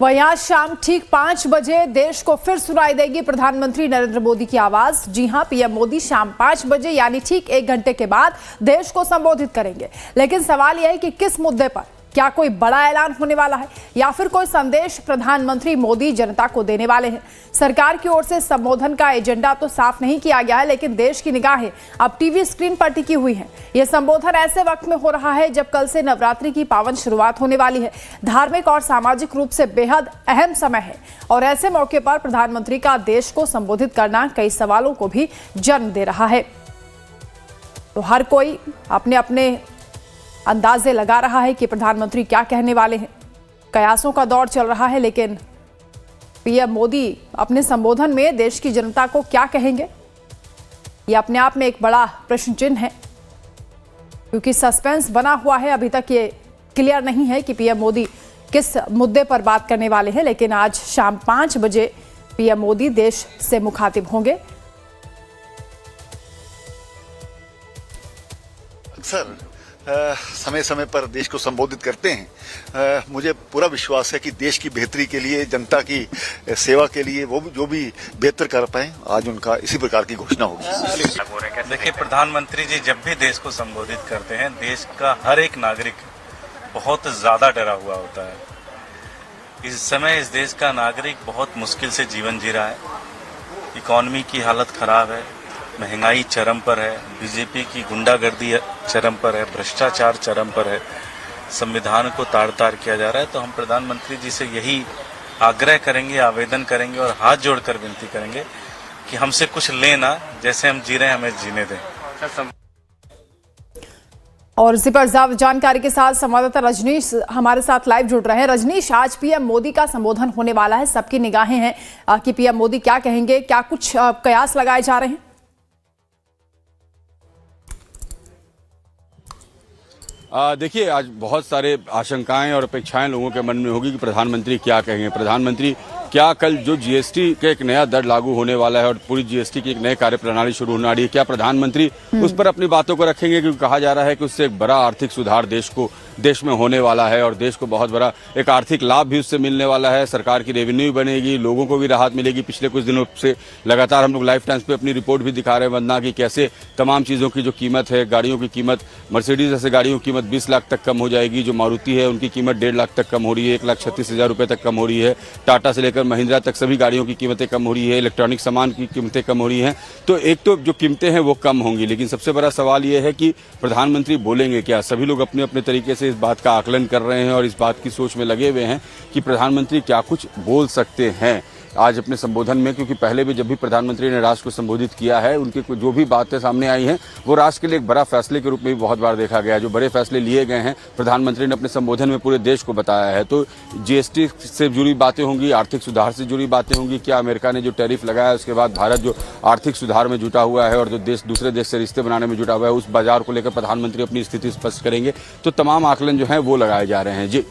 वहीं आज शाम ठीक 5 बजे देश को फिर सुनाई देगी प्रधानमंत्री नरेंद्र मोदी की आवाज। जी हां, पीएम मोदी शाम 5 बजे यानी ठीक 1 घंटे के बाद देश को संबोधित करेंगे। लेकिन सवाल यह है कि किस मुद्दे पर, क्या कोई बड़ा ऐलान होने वाला है या फिर कोई संदेश प्रधानमंत्री मोदी जनता को देने वाले हैं। सरकार की ओर से संबोधन का एजेंडा तो साफ नहीं किया गया है, लेकिन देश की निगाहें अब टीवी स्क्रीन पर टिकी हुई हैं। यह संबोधन ऐसे वक्त में हो रहा है जब कल से नवरात्रि की पावन शुरुआत होने वाली है। धार्मिक और सामाजिक रूप से बेहद अहम समय है और ऐसे मौके पर प्रधानमंत्री का देश को संबोधित करना कई सवालों को भी जन्म दे रहा है। तो हर कोई अपने अपने अंदाजे लगा रहा है कि प्रधानमंत्री क्या कहने वाले हैं। कयासों का दौर चल रहा है, लेकिन पीएम मोदी अपने संबोधन में देश की जनता को क्या कहेंगे, यह अपने आप में एक बड़ा प्रश्न चिन्ह है, क्योंकि सस्पेंस बना हुआ है। अभी तक ये क्लियर नहीं है कि पीएम मोदी किस मुद्दे पर बात करने वाले हैं। लेकिन आज शाम 5 बजे पीएम मोदी देश से मुखातिब होंगे। सर, समय समय पर देश को संबोधित करते हैं। मुझे पूरा विश्वास है कि देश की बेहतरी के लिए, जनता की सेवा के लिए वो जो भी बेहतर कर पाए, आज उनका इसी प्रकार की घोषणा होगी। देखिए, प्रधानमंत्री जी जब भी देश को संबोधित करते हैं, देश का हर एक नागरिक बहुत ज्यादा डरा हुआ होता है। इस समय इस देश का नागरिक बहुत मुश्किल से जीवन जी रहा है। इकोनॉमी की हालत खराब है, महंगाई चरम पर है, बीजेपी की गुंडागर्दी चरम पर है, भ्रष्टाचार चरम पर है, संविधान को ताड़ ताड़ किया जा रहा है। तो हम प्रधानमंत्री जी से यही आग्रह करेंगे, आवेदन करेंगे और हाथ जोड़कर विनती करेंगे कि हमसे कुछ लेना, जैसे हम जी रहे हैं हमें जीने दें। और इसी पर ज्यादा जानकारी के साथ संवाददाता रजनीश हमारे साथ लाइव जुड़ रहे हैं। रजनीश, आज पीएम मोदी का संबोधन होने वाला है, सबकी निगाहें हैं कि पीएम मोदी क्या कहेंगे, क्या कुछ कयास लगाए जा रहे हैं? देखिए, आज बहुत सारे आशंकाएं और अपेक्षाएं लोगों के मन में होगी कि प्रधानमंत्री क्या कहेंगे। प्रधानमंत्री क्या कल जो जीएसटी का एक नया दर लागू होने वाला है और पूरी जीएसटी की एक नई कार्यप्रणाली शुरू होने वाली है, क्या प्रधानमंत्री उस पर अपनी बातों को रखेंगे? क्योंकि कहा जा रहा है कि उससे एक बड़ा आर्थिक सुधार देश में होने वाला है और देश को बहुत बड़ा एक आर्थिक लाभ भी उससे मिलने वाला है। सरकार की रेवेन्यू बनेगी, लोगों को भी राहत मिलेगी। पिछले कुछ दिनों से लगातार हम लोग लाइफ टाइम्स पे अपनी रिपोर्ट भी दिखा रहे हैं वंदना की, कैसे तमाम चीज़ों की जो कीमत है, गाड़ियों की कीमत, मर्सिडीज जैसे गाड़ियों की कीमत 20 लाख तक कम हो जाएगी। जो मारुति है उनकी कीमत 1.5 लाख तक कम हो रही है, 1,36,000 रुपये तक कम हो रही है। टाटा से लेकर महिंद्रा तक सभी गाड़ियों की कीमतें कम हो रही है, इलेक्ट्रॉनिक सामान की कीमतें कम हो रही हैं। तो एक तो जो कीमतें हैं वो कम होंगी, लेकिन सबसे बड़ा सवाल ये है कि प्रधानमंत्री बोलेंगे क्या। सभी लोग अपने अपने तरीके से इस बात का आकलन कर रहे हैं और इस बात की सोच में लगे हुए हैं कि प्रधानमंत्री क्या कुछ बोल सकते हैं आज अपने संबोधन में। क्योंकि पहले भी जब भी प्रधानमंत्री ने राष्ट्र को संबोधित किया है, उनकी जो भी बातें सामने आई हैं वो राष्ट्र के लिए एक बड़ा फैसले के रूप में भी बहुत बार देखा गया है। जो बड़े फैसले लिए गए हैं प्रधानमंत्री ने अपने संबोधन में पूरे देश को बताया है। तो जीएसटी से जुड़ी बातें होंगी, आर्थिक सुधार से जुड़ी बातें होंगी, क्या अमेरिका ने जो टैरिफ लगाया उसके बाद भारत जो आर्थिक सुधार में जुटा हुआ है और जो देश दूसरे देश से रिश्ते बनाने में जुटा हुआ है, उस बाजार को लेकर प्रधानमंत्री अपनी स्थिति स्पष्ट करेंगे। तो तमाम आकलन जो है वो लगाए जा रहे हैं। जी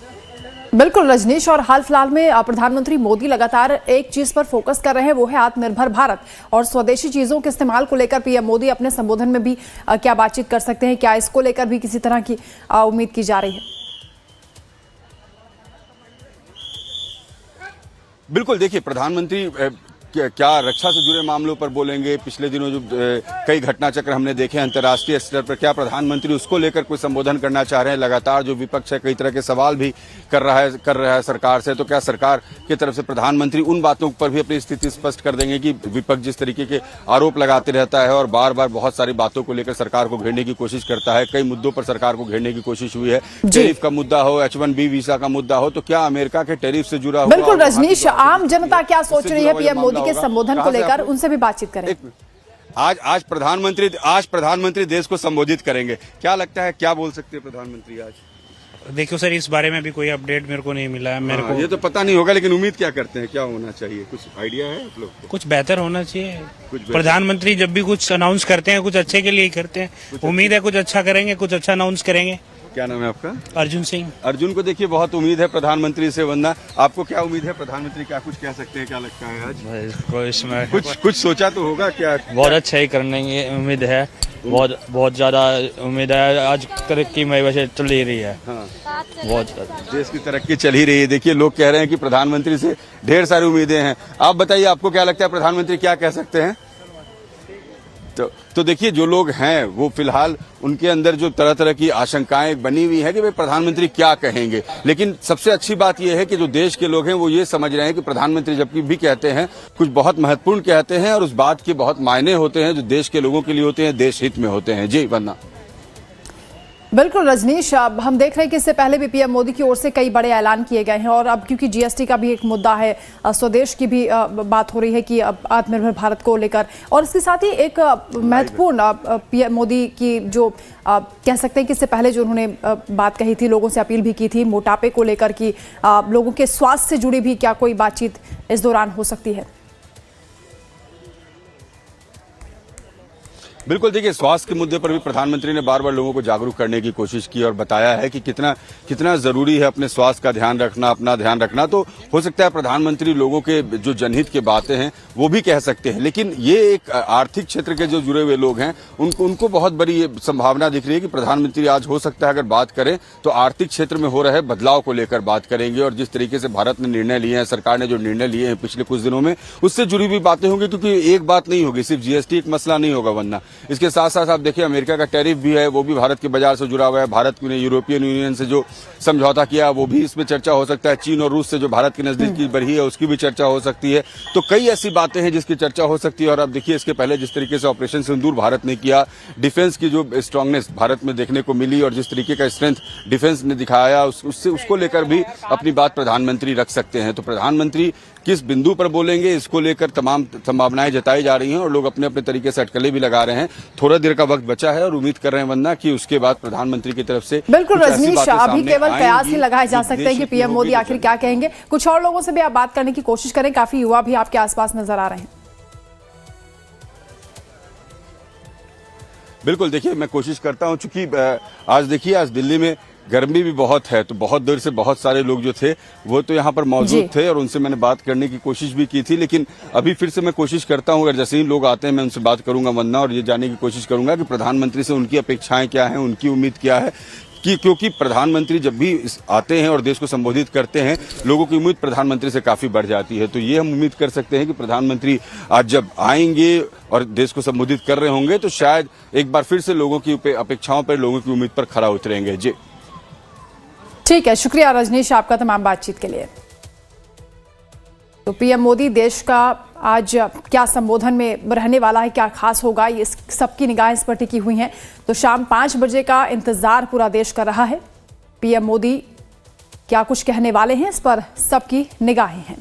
बिल्कुल रजनीश, और हाल फिलहाल में प्रधानमंत्री मोदी लगातार एक चीज पर फोकस कर रहे हैं, वो है आत्मनिर्भर भारत और स्वदेशी चीजों के इस्तेमाल को लेकर पीएम मोदी अपने संबोधन में भी क्या बातचीत कर सकते हैं? क्या इसको लेकर भी किसी तरह की उम्मीद की जा रही है? बिल्कुल, देखिए, प्रधानमंत्री क्या रक्षा से जुड़े मामलों पर बोलेंगे। पिछले दिनों जो कई घटना चक्र हमने देखे अंतर्राष्ट्रीय स्तर पर, क्या प्रधानमंत्री उसको लेकर कोई संबोधन करना चाह रहे हैं? लगातार जो विपक्ष है कई तरह के सवाल भी कर रहा है सरकार से, तो क्या सरकार की तरफ से प्रधानमंत्री उन बातों पर भी अपनी स्थिति स्पष्ट कर देंगे कि विपक्ष जिस तरीके के आरोप लगाते रहता है और बार बार बहुत सारी बातों को लेकर सरकार को घेरने की कोशिश करता है। कई मुद्दों पर सरकार को घेरने की कोशिश हुई है, टैरिफ का मुद्दा हो, H1B वीजा का मुद्दा हो, तो क्या अमेरिका के टैरिफ से जुड़ा हुआ? बिल्कुल रजनीश, आम जनता क्या सोच रही है पीएम मोदी के संबोधन को लेकर, उनसे भी बातचीत करें। आज प्रधानमंत्री देश को संबोधित करेंगे, क्या लगता है क्या बोल सकते हैं प्रधानमंत्री आज? देखियो सर, इस बारे में भी कोई अपडेट मेरे को नहीं मिला है। मेरे को ये तो पता नहीं होगा, लेकिन उम्मीद क्या करते हैं, क्या होना चाहिए? कुछ आइडिया है आप लोग को? कुछ बेहतर होना चाहिए। प्रधानमंत्री जब भी कुछ अनाउंस करते हैं कुछ अच्छे के लिए ही करते हैं। उम्मीद है कुछ अच्छा करेंगे, कुछ अच्छा अनाउंस करेंगे। क्या नाम है आपका? अर्जुन सिंह। अर्जुन को देखिए बहुत उम्मीद है प्रधानमंत्री से बनना, आपको क्या उम्मीद है? प्रधानमंत्री क्या कुछ कह सकते हैं, क्या लगता है आज? इसको इसमें कुछ सोचा तो होगा क्या? बहुत अच्छा ही करने की उम्मीद है, बहुत ज्यादा उम्मीद है। आज तरक्की में वैसे चल ही रही है। हाँ, बहुत देश की तरक्की चल ही रही है। देखिए लोग कह रहे हैं कि प्रधानमंत्री से ढेर सारी उम्मीदें हैं। आप बताइए, आपको क्या लगता है प्रधानमंत्री क्या कह सकते हैं? तो देखिए जो लोग हैं वो फिलहाल उनके अंदर जो तरह तरह की आशंकाएं बनी हुई है कि भाई प्रधानमंत्री क्या कहेंगे, लेकिन सबसे अच्छी बात यह है कि जो देश के लोग हैं वो ये समझ रहे हैं कि प्रधानमंत्री जबकि भी कहते हैं कुछ बहुत महत्वपूर्ण कहते हैं और उस बात के बहुत मायने होते हैं जो देश के लोगों के लिए होते हैं, देश हित में होते हैं। जी वंदना। बिल्कुल रजनीश, अब हम देख रहे हैं कि इससे पहले भी पीएम मोदी की ओर से कई बड़े ऐलान किए गए हैं और अब क्योंकि जीएसटी का भी एक मुद्दा है, स्वदेश की भी बात हो रही है कि अब आत्मनिर्भर भारत को लेकर, और इसके साथ ही एक महत्वपूर्ण पीएम मोदी की जो कह सकते हैं कि इससे पहले जो उन्होंने बात कही थी, लोगों से अपील भी की थी मोटापे को लेकर कि लोगों के स्वास्थ्य से जुड़ी भी क्या कोई बातचीत इस दौरान हो सकती है? बिल्कुल, देखिए स्वास्थ्य के मुद्दे पर भी प्रधानमंत्री ने बार बार लोगों को जागरूक करने की कोशिश की और बताया है कि कितना जरूरी है अपने स्वास्थ्य का ध्यान रखना, अपना ध्यान रखना। तो हो सकता है प्रधानमंत्री लोगों के जो जनहित की बातें हैं वो भी कह सकते हैं, लेकिन ये एक आर्थिक क्षेत्र के जो जुड़े हुए लोग हैं उनको बहुत बड़ी ये संभावना दिख रही है कि प्रधानमंत्री आज हो सकता है अगर बात करें तो आर्थिक क्षेत्र में हो रहे बदलाव को लेकर बात करेंगे और जिस तरीके से भारत ने निर्णय लिए हैं, सरकार ने जो निर्णय लिए हैं पिछले कुछ दिनों में, उससे जुड़ी हुई बातें होंगी। क्योंकि एक बात नहीं होगी, सिर्फ जीएसटी एक मसला नहीं होगा वरना इसके साथ साथ आप देखिए अमेरिका का टैरिफ भी है, वो भी भारत के बाजार से जुड़ा हुआ है। भारत ने यूरोपियन यूनियन से जो समझौता किया वो भी इसमें चर्चा हो सकता है। चीन और रूस से जो भारत की नजदीकी बढ़ी है उसकी भी चर्चा हो सकती है। तो कई ऐसी बातें हैं जिसकी चर्चा हो सकती है। और अब देखिए इसके पहले जिस तरीके से ऑपरेशन सिंदूर भारत ने किया, डिफेंस की जो स्ट्रांगनेस भारत में देखने को मिली और जिस तरीके का स्ट्रेंथ डिफेंस ने दिखाया उसको लेकर भी अपनी बात प्रधानमंत्री रख सकते हैं। तो प्रधानमंत्री किस बिंदु पर बोलेंगे इसको लेकर तमाम संभावनाएं जताई जा रही हैं और लोग अपने अपने तरीके से अटकलें भी लगा रहे हैं। थोड़ा देर का वक्त बचा है और उम्मीद कर रहे हैं वंदना कि उसके बाद प्रधानमंत्री की तरफ से बिल्कुल रजनीश, अभी केवल कयास ही लगाए जा सकते हैं कि पीएम मोदी आखिर क्या कहेंगे। कुछ और लोगों से भी आप बात करने की कोशिश करें, काफी युवा भी आपके आसपास नजर आ रहे हैं। बिल्कुल, देखिए मैं कोशिश करता हूं, चूंकि आज देखिए आज दिल्ली में गर्मी भी बहुत है, तो बहुत देर से बहुत सारे लोग जो थे वो तो यहाँ पर मौजूद थे और उनसे मैंने बात करने की कोशिश भी की थी, लेकिन अभी फिर से मैं कोशिश करता हूँ अगर जैसे ही लोग आते हैं मैं उनसे बात करूंगा वंदना और ये जानने की कोशिश करूंगा कि प्रधानमंत्री से उनकी अपेक्षाएं क्या हैं, उनकी उम्मीद क्या है। क्योंकि प्रधानमंत्री जब भी आते हैं और देश को संबोधित करते हैं लोगों की उम्मीद प्रधानमंत्री से काफी बढ़ जाती है। तो ये हम उम्मीद कर सकते हैं कि प्रधानमंत्री आज जब आएंगे और देश को संबोधित कर रहे होंगे तो शायद एक बार फिर से लोगों की अपेक्षाओं पर, लोगों की उम्मीद पर खरा उतरेंगे। जी ठीक है, शुक्रिया रजनीश आपका तमाम बातचीत के लिए। तो पीएम मोदी देश का आज क्या संबोधन में रहने वाला है, क्या खास होगा, ये सबकी निगाहें इस पर टिकी हुई हैं। तो शाम 5 बजे का इंतजार पूरा देश कर रहा है। पीएम मोदी क्या कुछ कहने वाले हैं इस पर सबकी निगाहें हैं।